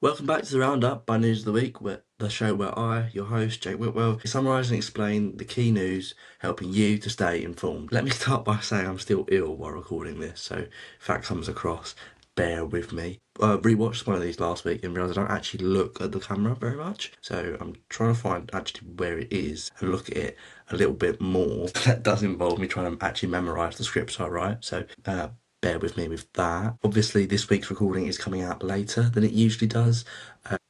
Welcome back to the Roundup by News of the Week, the show where I, your host, Jake Whitwell, summarise and explain the key news, helping you to stay informed. Let me start by saying I'm still ill while recording this, so if that comes across, bear with me. I rewatched one of these last week and realised I don't actually look at the camera very much, so I'm trying to find actually where it is and look at it a little bit more. That does involve me trying to actually memorise the scripts I write, so bear with me with that. Obviously, this week's recording is coming out later than it usually does.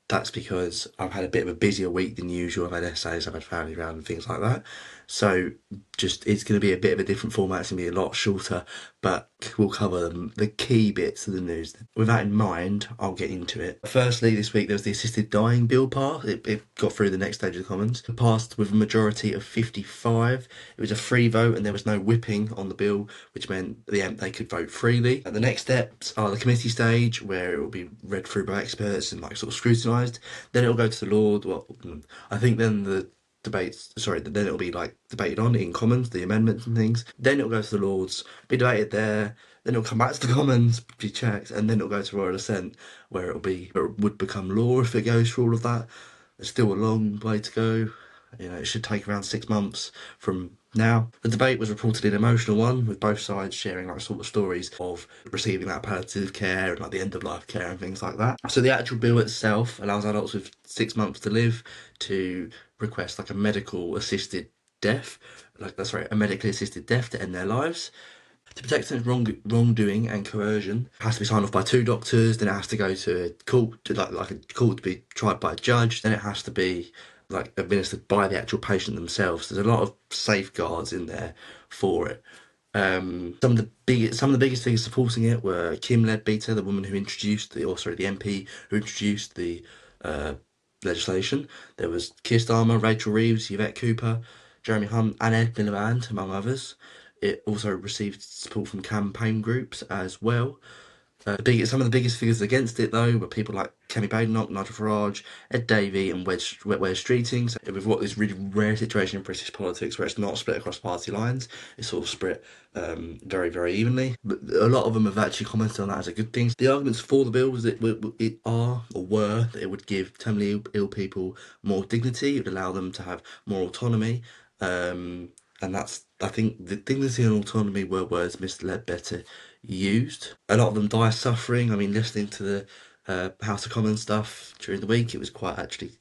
That's because I've had a bit of a busier week than usual. I've had essays, I've had family round and things like that. So just it's going to be a bit of a different format. It's going to be a lot shorter, but we'll cover the key bits of the news. With that in mind, I'll get into it. Firstly, this week there was the assisted dying bill passed. It got through the next stage of the Commons. It passed with a majority of 55. It was a free vote and there was no whipping on the bill, which meant they could vote freely. The next steps are the committee stage, where it will be read through by experts and sort of scrutinised. Then it'll go to the Lord. Well, I think then then it'll be debated on in Commons, the amendments and things. Then it'll go to the Lords, be debated there. Then it'll come back to the Commons, be checked, and then it'll go to Royal Assent, where it would become law if it goes through all of that. There's still a long way to go. It should take around 6 months from now. The debate was reportedly an emotional one, with both sides sharing sort of stories of receiving that palliative care and the end of life care and things like that. So the actual bill itself allows adults with 6 months to live to request a medical assisted death, a medically assisted death to end their lives. To protect against wrongdoing and coercion, it has to be signed off by 2 doctors. Then it has to go to a court, like a court to be tried by a judge. Then it has to be administered by the actual patient themselves. There's a lot of safeguards in there for it. Some of the biggest things supporting it were Kim Leadbeater, the woman who introduced the MP who introduced the legislation. There was Keir Starmer, Rachel Reeves, Yvette Cooper, Jeremy Hunt, and Ed Miliband, among others. It also received support from campaign groups as well. Some of the biggest figures against it, though, were people like Kemi Badenoch, Nigel Farage, Ed Davey, and Wes Streeting. So with what this really rare situation in British politics, where it's not split across party lines, it's sort of split very, very evenly. But a lot of them have actually commented on that as a good thing. The arguments for the bill was that that it would give terminally ill people more dignity. It would allow them to have more autonomy. And I think the dignity and autonomy were words Mr. Ledbetter used. A lot of them die suffering. I mean, listening to the House of Commons stuff during the week, it was quite actually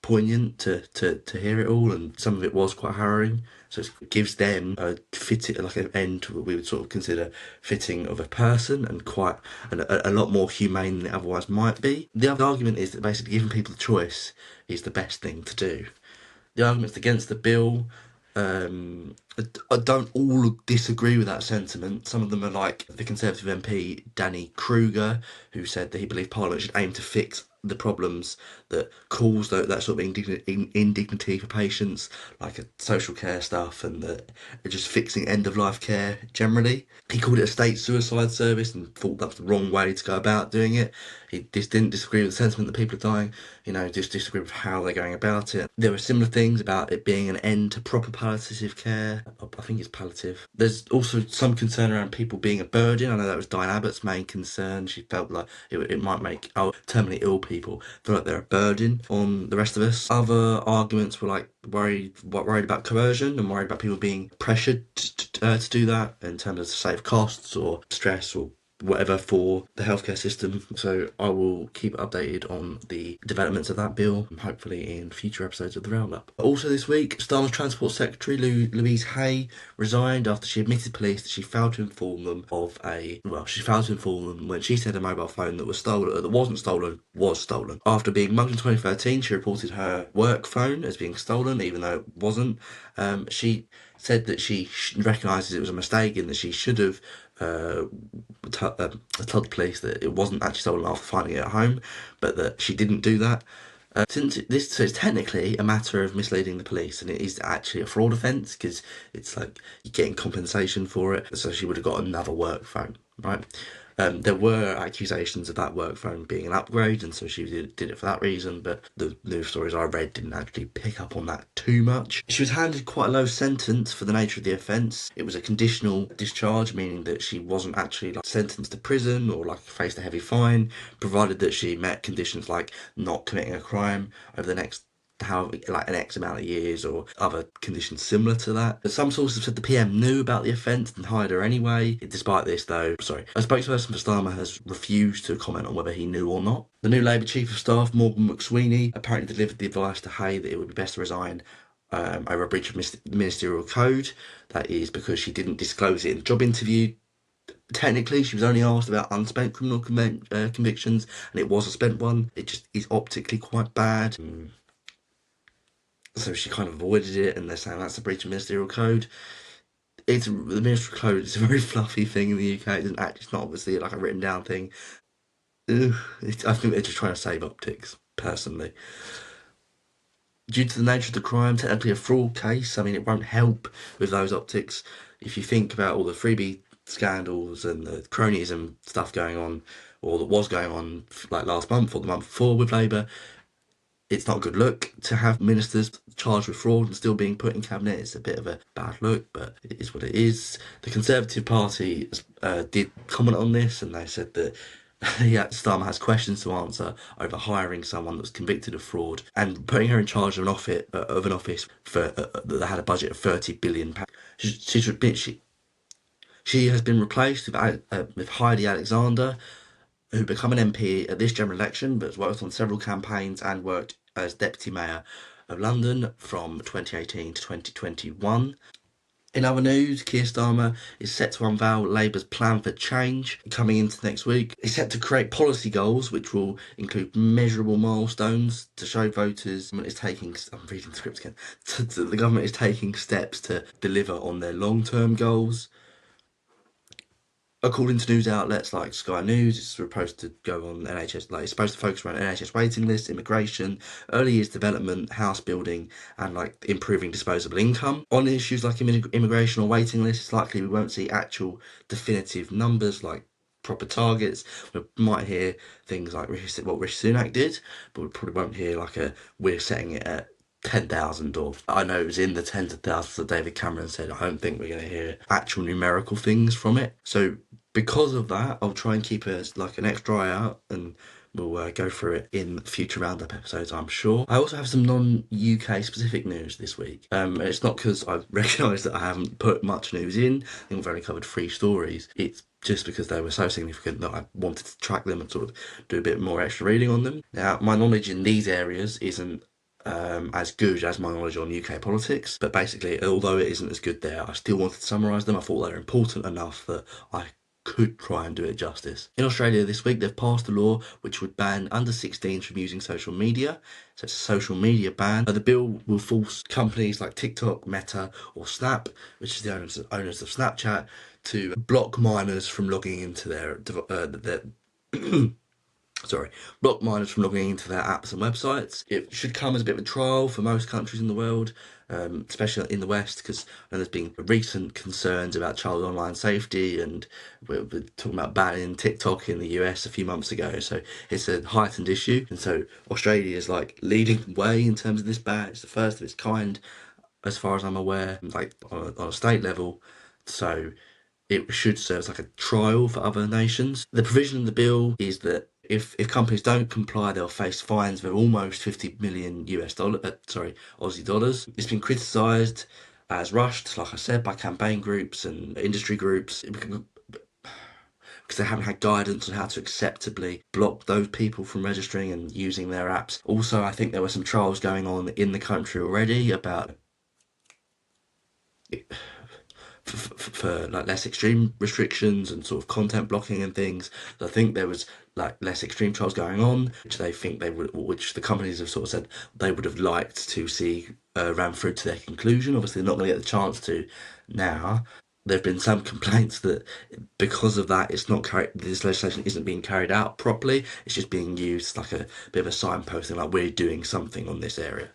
poignant to hear it all, and some of it was quite harrowing. So it gives them an end to what we would sort of consider fitting of a person, and a lot more humane than it otherwise might be. The other argument is that basically giving people a choice is the best thing to do. The arguments against the bill, I don't all disagree with that sentiment. Some of them are like the Conservative MP Danny Kruger, who said that he believed Parliament should aim to fix the problems that cause that sort of indignity for patients, like social care stuff and just fixing end-of-life care generally. He called it a state suicide service and thought that was the wrong way to go about doing it. He just didn't disagree with the sentiment that people are dying, just disagree with how they're going about it. There were similar things about it being an end to proper palliative care. I think it's palliative. There's also some concern around people being a burden. I know that was Diane Abbott's main concern. She felt like it might make terminally ill people feel like they're a burden on the rest of us. Other arguments were worried about coercion and worried about people being pressured to do that in terms of to save costs or stress or whatever for the healthcare system. So I will keep updated on the developments of that bill, hopefully in future episodes of the Roundup. Also this week, Starmer's Transport Secretary Louise Hay resigned after she admitted to police that she failed to inform them when she said a mobile phone that wasn't stolen was stolen. After being mugged in 2013, she reported her work phone as being stolen, even though it wasn't. She said that she recognises it was a mistake and that she should have told the police that it wasn't actually stolen after finding it at home, but that she didn't do that. So it's technically a matter of misleading the police, and it is actually a fraud offence because it's like you're getting compensation for it. So she would have got another work phone, right? There were accusations of that work phone being an upgrade, and so she did it for that reason, but the news stories I read didn't actually pick up on that too much. She was handed quite a low sentence for the nature of the offence. It was a conditional discharge, meaning that she wasn't actually sentenced to prison or faced a heavy fine, provided that she met conditions like not committing a crime over the next an X amount of years or other conditions similar to that. But some sources said the PM knew about the offence and hired her anyway. Despite this, though, a spokesperson for Starmer has refused to comment on whether he knew or not. The new Labour Chief of Staff, Morgan McSweeney, apparently delivered the advice to Hay that it would be best to resign over a breach of ministerial code. That is because she didn't disclose it in the job interview. Technically, she was only asked about unspent criminal convictions, and it was a spent one. It just is optically quite bad. So she kind of avoided it, and they're saying that's a breach of ministerial code. The ministerial code is a very fluffy thing in the UK. It's not obviously like a written down thing. I think they're just trying to save optics, personally. Due to the nature of the crime, technically a fraud case, I mean, it won't help with those optics. If you think about all the freebie scandals and the cronyism stuff going on, or that was going on last month or the month before with Labour, it's not a good look to have ministers charged with fraud and still being put in cabinet. It's a bit of a bad look, but it is what it is. The Conservative Party did comment on this, and they said that Starmer has questions to answer over hiring someone that was convicted of fraud and putting her in charge of an office for that had a budget of £30 billion. She has been replaced with Heidi Alexander, who become an MP at this general election, but has worked on several campaigns and worked as Deputy Mayor of London from 2018 to 2021. In other news, Keir Starmer is set to unveil Labour's plan for change coming into next week. He's set to create policy goals which will include measurable milestones to show voters I'm reading the script again. The government is taking steps to deliver on their long-term goals. According to news outlets like Sky News, it's supposed to go on NHS, it's supposed to focus around NHS waiting lists, immigration, early years development, house building, and improving disposable income. On issues like immigration or waiting lists, it's likely we won't see actual definitive numbers like proper targets. We might hear things like what Rishi Sunak did, but we probably won't hear we're setting it at 10,000, or I know it was in the tens of thousands that David Cameron said. I don't think we're going to hear actual numerical things from it. So because of that, I'll try and keep an extra eye out, and we'll go through it in future roundup episodes, I'm sure. I also have some non-UK specific news this week. It's not because I've recognised that I haven't put much news in. I think we've only covered 3 stories. It's just because they were so significant that I wanted to track them and sort of do a bit more extra reading on them. Now, my knowledge in these areas isn't as good as my knowledge on UK politics, but basically, although it isn't as good there, I still wanted to summarise them. I thought they were important enough that I could try and do it justice. In Australia this week, they've passed a law which would ban under 16s from using social media. So it's a social media ban. The bill will force companies like TikTok, Meta, or Snap, which is the owners of Snapchat, to block minors from logging into block minors from logging into their apps and websites. It should come as a bit of a trial for most countries in the world, especially in the West, because there's been recent concerns about child online safety, and we're talking about banning TikTok in the US a few months ago, so it's a heightened issue. And so Australia is leading the way in terms of this ban. It's the first of its kind, as far as I'm aware, on a state level, so it should serve as a trial for other nations. The provision in the bill is that if companies don't comply, they'll face fines of almost 50 million Aussie dollars. It's been criticised as rushed, like I said, by campaign groups and industry groups, because they haven't had guidance on how to acceptably block those people from registering and using their apps. Also, I think there were some trials going on in the country already about for less extreme restrictions and sort of content blocking and things. I think there was less extreme trials going on, which the companies have sort of said they would have liked to see ran through to their conclusion. Obviously, they're not going to get the chance to now. There have been some complaints that because of that, this legislation isn't being carried out properly. It's just being used like a bit of a signposting, we're doing something on this area.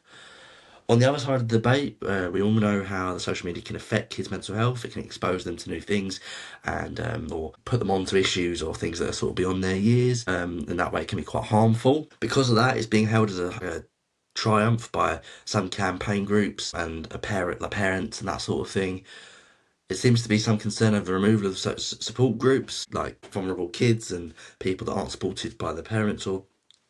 On the other side of the debate, we all know how the social media can affect kids' mental health. It can expose them to new things, and or put them onto issues or things that are sort of beyond their years, and that way it can be quite harmful. Because of that, it's being held as a triumph by some campaign groups and like parents and that sort of thing. It seems to be some concern over the removal of such support groups like vulnerable kids and people that aren't supported by their parents or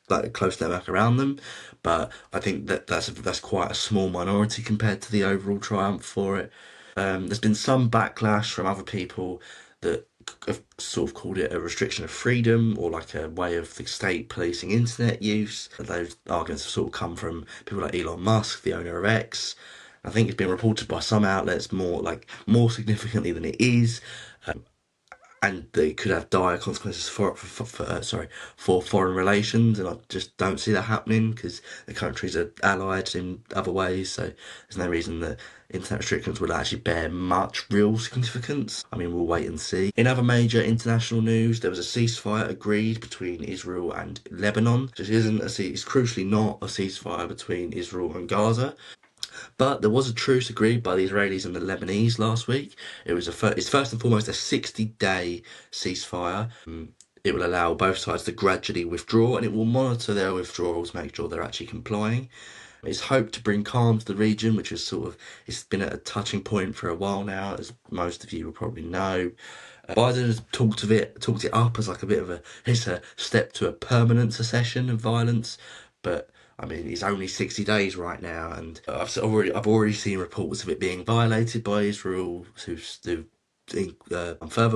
like a close network around them. But I think that's quite a small minority compared to the overall triumph for it. There's been some backlash from other people that have sort of called it a restriction of freedom or like a way of the state policing internet use. Those arguments have sort of come from people like Elon Musk, the owner of X. I think it's been reported by some outlets more significantly than it is, and they could have dire consequences for foreign relations. And I just don't see that happening because the countries are allied in other ways. So there's no reason that internet restrictions would actually bear much real significance. I mean, we'll wait and see. In other major international news, there was a ceasefire agreed between Israel and Lebanon. It's crucially not a ceasefire between Israel and Gaza. But there was a truce agreed by the Israelis and the Lebanese last week. It's first and foremost a 60-day ceasefire. It will allow both sides to gradually withdraw, and it will monitor their withdrawals, make sure they're actually complying. It's hoped to bring calm to the region, which is it's been at a touching point for a while now, as most of you will probably know. Biden has talked it up as like a bit of it's a step to a permanent cessation of violence, but I mean, it's only 60 days right now, and I've already seen reports of it being violated by Israel to further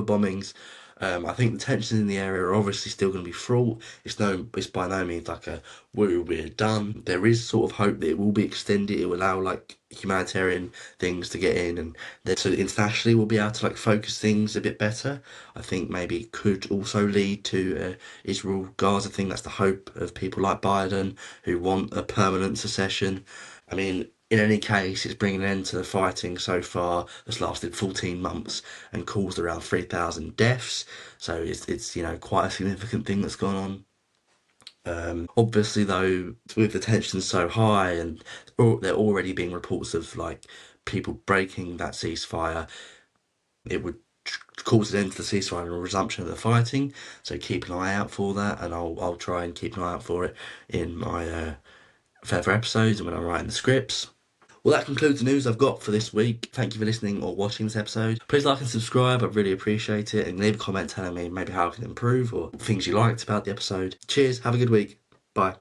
bombings. I think the tensions in the area are obviously still going to be fraught. It's by no means like a woo, we're done. There is sort of hope that it will be extended. It will allow like humanitarian things to get in, and then so internationally we'll be able to like focus things a bit better. I think maybe it could also lead to Israel Gaza thing. That's the hope of people like Biden who want a permanent secession. I mean, in any case, it's bringing an end to the fighting so far. That's lasted 14 months and caused around 3,000 deaths. So it's quite a significant thing that's gone on. Obviously, though, with the tension so high, and there already being reports of like people breaking that ceasefire, it would cause an end to the ceasefire and a resumption of the fighting. So keep an eye out for that, and I'll try and keep an eye out for it in my further episodes and when I'm writing the scripts. Well, that concludes the news I've got for this week. Thank you for listening or watching this episode. Please like and subscribe, I'd really appreciate it, and leave a comment telling me maybe how I can improve or things you liked about the episode. Cheers, have a good week. Bye.